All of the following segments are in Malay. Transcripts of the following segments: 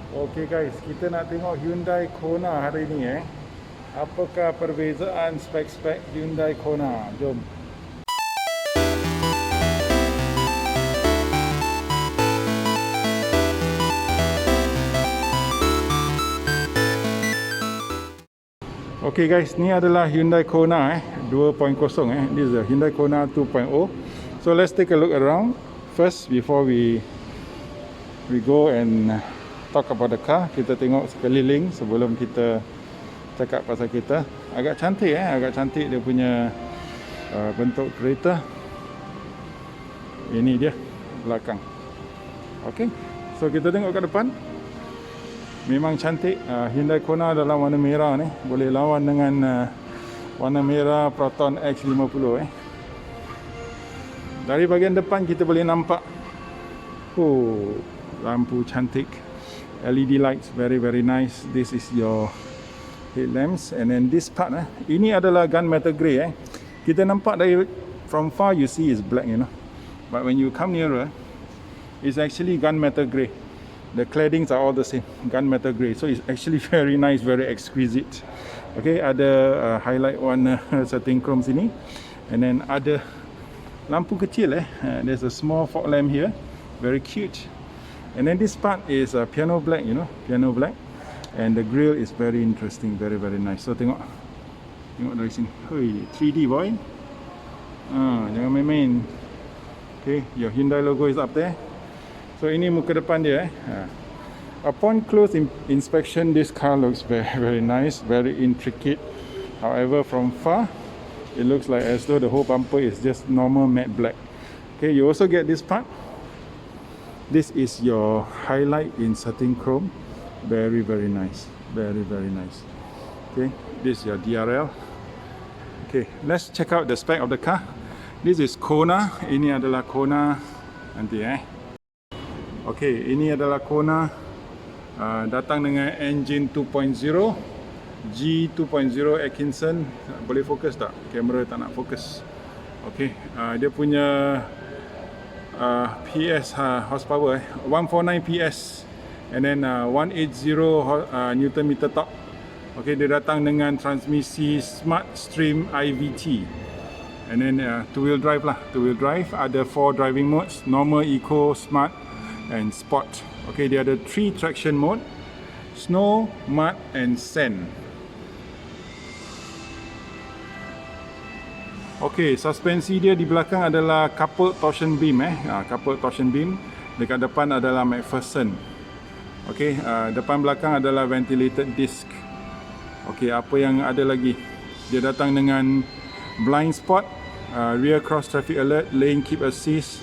Okay guys, kita nak tengok Hyundai KONA hari ni Apakah perbezaan spek-spek Hyundai KONA? Jom. Okay guys, ni adalah Hyundai KONA 2.0 This is a Hyundai KONA 2.0. So let's take a look around first before we go and talk about the car. Kita tengok sekeliling sebelum kita cakap pasal kita. Agak cantik agak cantik dia punya bentuk kereta. Ini dia belakang. Okay, so kita tengok kat depan. Memang cantik. Hyundai KONA dalam warna merah ni boleh lawan dengan warna merah Proton X50 Dari bahagian depan kita boleh nampak lampu cantik, LED lights, very nice. This is your headlamps, and then this part ini adalah gunmetal grey Kita nampak dari from far you see is black, but when you come nearer it's actually gunmetal grey. The claddings are all the same, gunmetal grey, so it's actually very nice, very exquisite. Okay, ada highlight warna setting chrome sini, and then ada lampu kecil there's a small fog lamp here, very cute. And then this part is piano black, piano black, and the grille is very interesting, very nice. So tengok dari sini. 3D boy. Jangan main-main. Okay, your Hyundai logo is up there. So ini muka depan dia Upon close inspection, this car looks very nice, very intricate. However, from far it looks like as though the whole bumper is just normal matte black. Okay, you also get this part. This is your highlight in satin chrome, very nice, very nice. Okay, this is your DRL. Okay, let's check out the spec of the car. This is KONA. Ini adalah KONA nanti Okay, ini adalah KONA datang dengan engine 2.0 G2.0 Atkinson. Boleh fokus tak? Kamera tak nak fokus. Okay, dia punya PS horsepower 149 PS, and then 180 Newton meter torque. Okay, dia datang dengan transmisi Smartstream IVT, and then two wheel drive lah. Two wheel drive, ada 4 driving modes: normal, eco, smart and sport. Okay, dia ada 3 traction mode: snow, mud and sand. Okay, suspensi dia di belakang adalah coupled torsion beam coupled torsion beam. Dekat depan adalah McPherson. Okay, depan belakang adalah ventilated disc. Okay, apa yang ada lagi? Dia datang dengan blind spot, rear cross traffic alert, lane keep assist,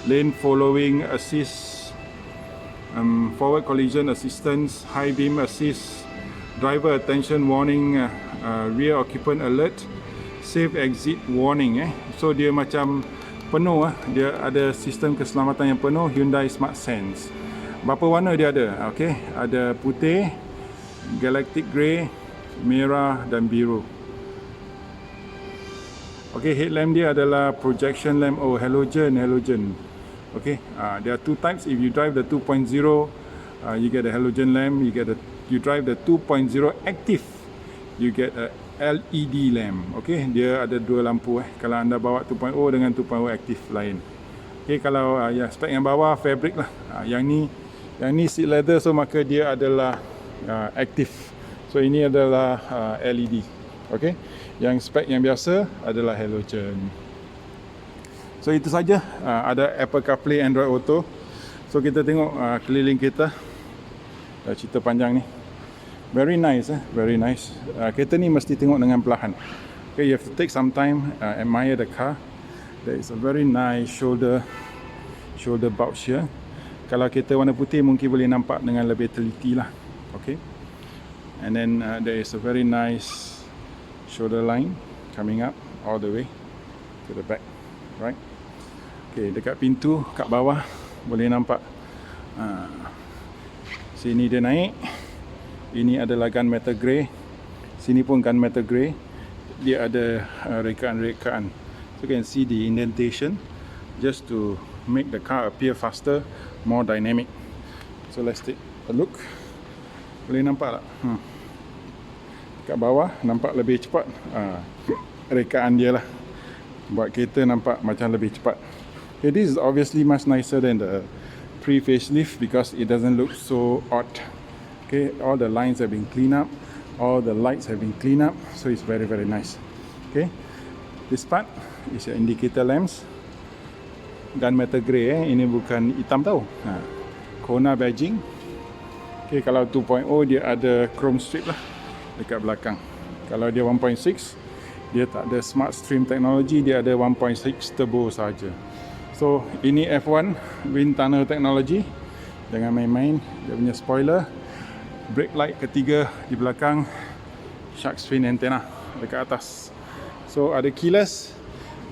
lane following assist, forward collision assistance, high beam assist, driver attention warning, rear occupant alert, safe exit warning. So dia macam penuh dia ada sistem keselamatan yang penuh. Hyundai Smart Sense. Berapa warna dia ada? Okay, ada putih, galactic grey, merah dan biru. Okay, headlamp dia adalah projection lamp, halogen. Okay, there are 2 types. If you drive the 2.0, you get a halogen lamp. You drive the 2.0 active, you get a LED lamp. Okay, dia ada 2 lampu kalau anda bawa 2.0 dengan 2.0 aktif lain. Okay, kalau spek yang bawah fabric lah. Yang ni seat leather, so maka dia adalah aktif. So ini adalah LED. Okay, yang spek yang biasa adalah halogen. So itu saja. Ada Apple CarPlay, Android Auto. So kita tengok keliling kita. Dah cerita panjang ni. Very nice, very nice. Kereta ni mesti tengok dengan perlahan. Okay, you have to take some time, admire the car. There is a very nice shoulder bulge here. Kalau kereta warna putih mungkin boleh nampak dengan lebih teliti lah. Okay, and then there is a very nice shoulder line coming up all the way to the back, right? Okay, dekat pintu kat bawah boleh nampak. Sini dia naik. Ini adalah gunmetal grey. Sini pun gunmetal grey. Dia ada rekaan-rekaan. So you can see the indentation just to make the car appear faster, more dynamic. So let's take look. Boleh nampak tak? Kat bawah nampak lebih cepat. Rekaan dia lah buat kereta nampak macam lebih cepat. Okay, this is obviously much nicer than the pre-facelift because it doesn't look so odd. Okay, all the lines have been cleaned up, all the lights have been cleaned up, so it's very nice. Okay, this part is your indicator lamps, gunmetal grey. Ini bukan hitam tau. Kona badging. Okay, kalau 2.0 dia ada chrome strip lah dekat belakang. Kalau dia 1.6 dia tak ada Smartstream teknologi, dia ada 1.6 turbo saja. So ini F1 wind tunnel technology. Jangan main-main. Dia punya spoiler, brake light ketiga di belakang, shark fin antenna dekat atas. So ada keyless,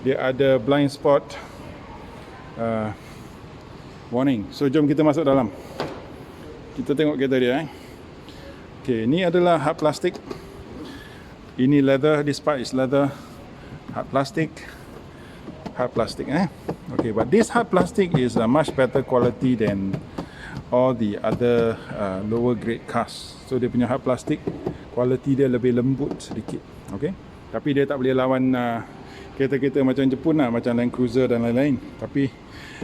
dia ada blind spot warning. So jom kita masuk dalam. Kita tengok kereta dia. Okay, ini adalah hard plastik. Ini leather, this part is leather, hard plastic. Okay, but this hard plastic is a much better quality than all the other lower grade cars. So dia punya hard plastic quality dia lebih lembut sedikit. Okay, tapi dia tak boleh lawan kereta-kereta macam Jepun lah, macam Land Cruiser dan lain-lain. Tapi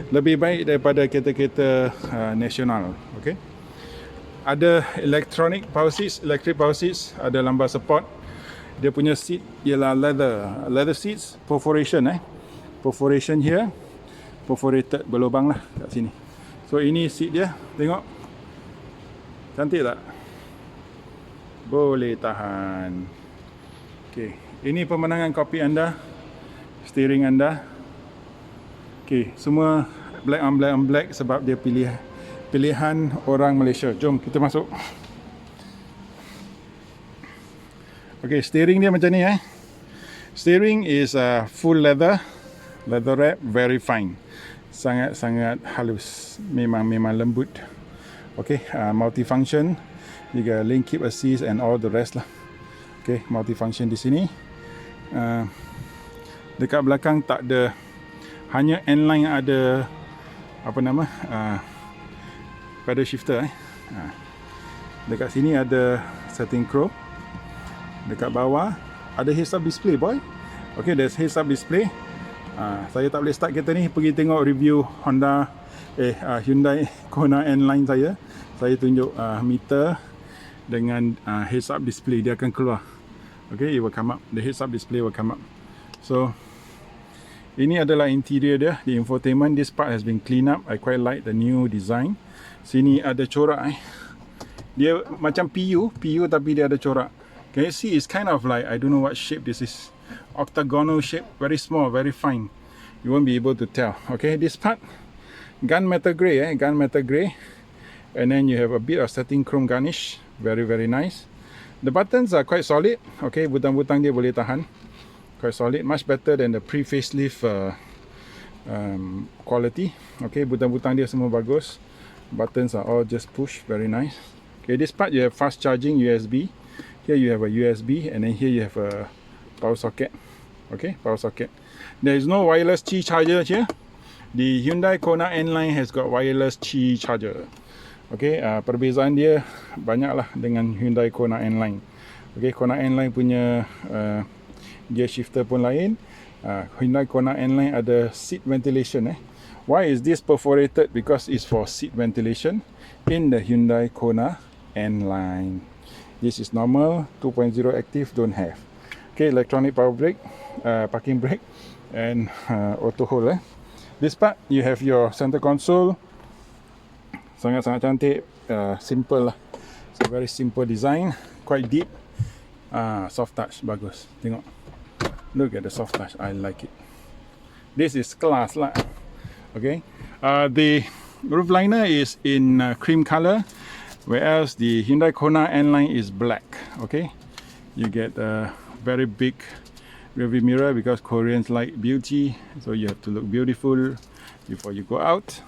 lebih baik daripada kereta-kereta nasional. Okay, ada electric power seats, ada lumbar support. Dia punya seat ialah leather seats, perforation perforation here, perforated, berlubang lah kat sini. So ini seat dia, tengok cantik tak? Boleh tahan. Okay, ini pemandangan kopi anda, steering anda. Okay, semua black on black sebab dia pilihan orang Malaysia. Jom kita masuk. Okay, steering dia macam ni Steering is full leather wrap, very fine. Sangat halus. Memang lembut. Okay, multifunction. Juga lane keep assist and all the rest lah. Okay, multifunction di sini. Dekat belakang tak ada, hanya N-line ada pedal shifter Dekat sini ada setting crow. Dekat bawah ada heads up display, boy. Okay, there's heads up display. Saya tak boleh start kereta ni, pergi tengok review Hyundai KONA N-line saya. Saya tunjuk meter dengan heads up display, dia akan keluar. Okay, it will come up. The heads up display will come up. So ini adalah interior dia, the infotainment. This part has been cleaned up. I quite like the new design. Sini ada corak Dia macam PU tapi dia ada corak. Can you see? It's kind of like, I don't know what shape this is. Octagonal shape, very small, very fine. You won't be able to tell. Okay, this part, gunmetal grey, gunmetal grey. And then you have a bit of satin chrome garnish. Very nice. The buttons are quite solid. Okay, butang-butang dia boleh tahan. Quite solid, much better than the pre-facelift quality. Okay, butang-butang dia semua bagus. Buttons are all just push, very nice. Okay, this part you have fast charging USB. Here you have a USB, and then here you have a power socket. Okay, power socket. There is no wireless Qi charger here. The Hyundai KONA N-line has got wireless Qi charger. Okay, perbezaan dia banyaklah dengan Hyundai KONA N-line. Okay, KONA N-line punya gear shifter pun lain. Hyundai KONA N-line ada seat ventilation. Why is this perforated? Because it's for seat ventilation in the Hyundai KONA N-line. This is normal, 2.0 active, don't have. Okay, electronic power brake, parking brake, and auto hold. This part, you have your center console. Sangat-sangat cantik, simple lah. It's a very simple design, quite deep. Soft touch, bagus. Tengok. Look at the soft touch, I like it. This is class lah. Okay, the roof liner is in cream color. Whereas the Hyundai KONA N-line is black. Okay, you get a very big rearview mirror because Koreans like beauty, so you have to look beautiful before you go out.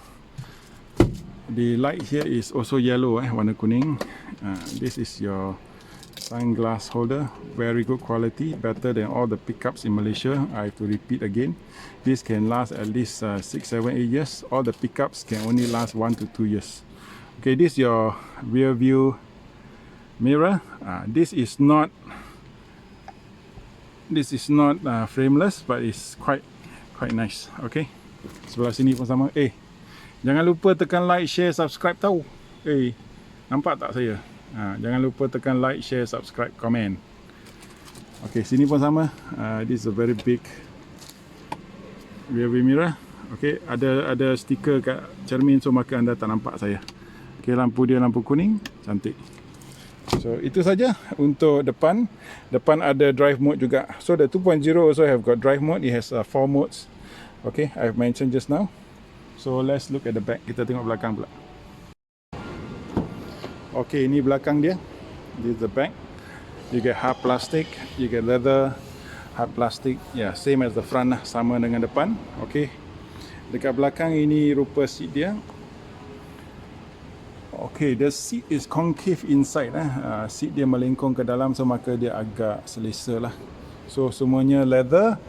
The light here is also yellow, warna kuning. This is your sunglass holder, very good quality, better than all the pickups in Malaysia. I have to repeat again, this can last at least 6, 7, 8 years. All the pickups can only last 1 to 2 years. Okay, this is your rear view mirror. This is not frameless, but it's quite nice. Okay, sebelah sini pun sama. Jangan lupa tekan like, share, subscribe tau. Nampak tak saya? Jangan lupa tekan like, share, subscribe, comment. Okay, sini pun sama. This is a very big rear view mirror. Okay, ada stiker kat cermin, so maka anda tak nampak saya. Okay, lampu dia lampu kuning, cantik. So itu saja untuk depan. Depan ada drive mode juga. So the 2.0 also have got drive mode. It has 4 modes. Okay, I've mentioned just now. So let's look at the back. Kita tengok belakang pula. Okay, ini belakang dia. This is the back. You get hard plastic, you get leather, hard plastic. Yeah, same as the front lah, sama dengan depan. Okay. Dekat belakang ini rupa seat dia. Okay, the seat is concave inside. Seat dia melengkung ke dalam, so maka dia agak selesa lah. So semuanya leather.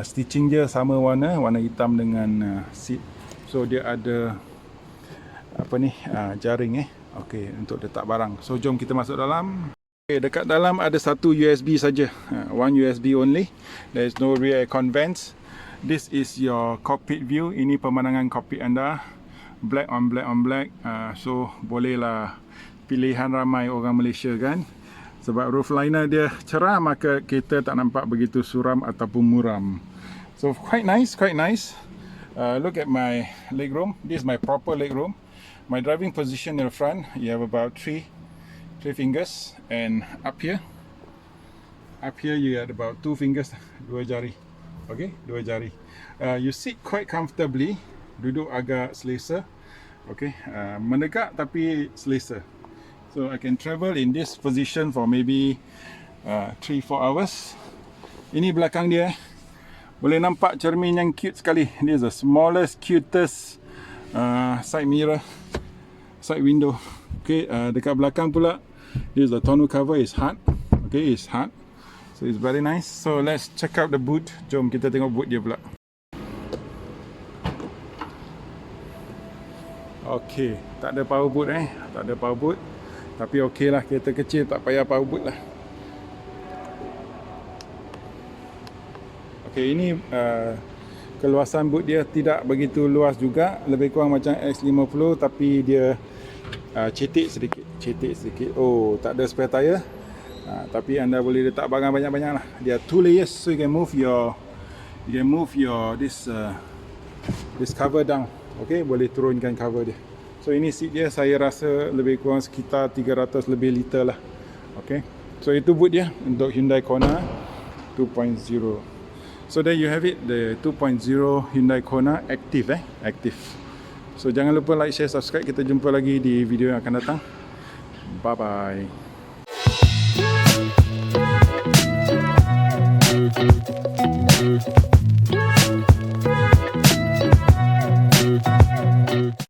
Stitching dia sama warna hitam dengan seat. So dia ada jaring Okay, untuk letak barang. So jom kita masuk dalam. Okay, dekat dalam ada satu USB saja. One USB only. There is no rear aircon vents. This is your cockpit view. Ini pemandangan cockpit anda. Black on black on black. So bolehlah pilihan ramai orang Malaysia kan. Sebab roofliner dia cerah, maka kereta tak nampak begitu suram ataupun muram. So quite nice. Look at my legroom. This is my proper legroom. My driving position in the front, you have about three fingers, and up here you have about 2 fingers, 2 jari. Okay, 2 jari. You sit quite comfortably, duduk agak selesa. Okay, menegak tapi selesa. So I can travel in this position for maybe 3-4 hours. Ini belakang dia. Boleh nampak cermin yang cute sekali. This is the smallest, cutest side mirror, side window. Okay, dekat belakang pula, this is the tonneau cover is hard. Okay, it's hard. So it's very nice. So let's check out the boot. Jom kita tengok boot dia pula. Okay, tak ada power boot tak ada power boot. Tapi okey lah, kereta kecil tak payah power boot lah. Okay, ini keluasan boot dia tidak begitu luas juga, lebih kurang macam X50, tapi dia cetek sedikit. Oh, tak ada spare tire. Tapi anda boleh letak barang banyak-banyak lah. Dia 2 layers, so you can move your this cover down. Okay, boleh turunkan cover dia. So ini seat dia, saya rasa lebih kurang sekitar 300 lebih liter lah. Okay, so itu boot dia untuk Hyundai KONA 2.0. So there you have it, the 2.0 Hyundai KONA active. So jangan lupa like, share, subscribe. Kita jumpa lagi di video yang akan datang. Bye bye.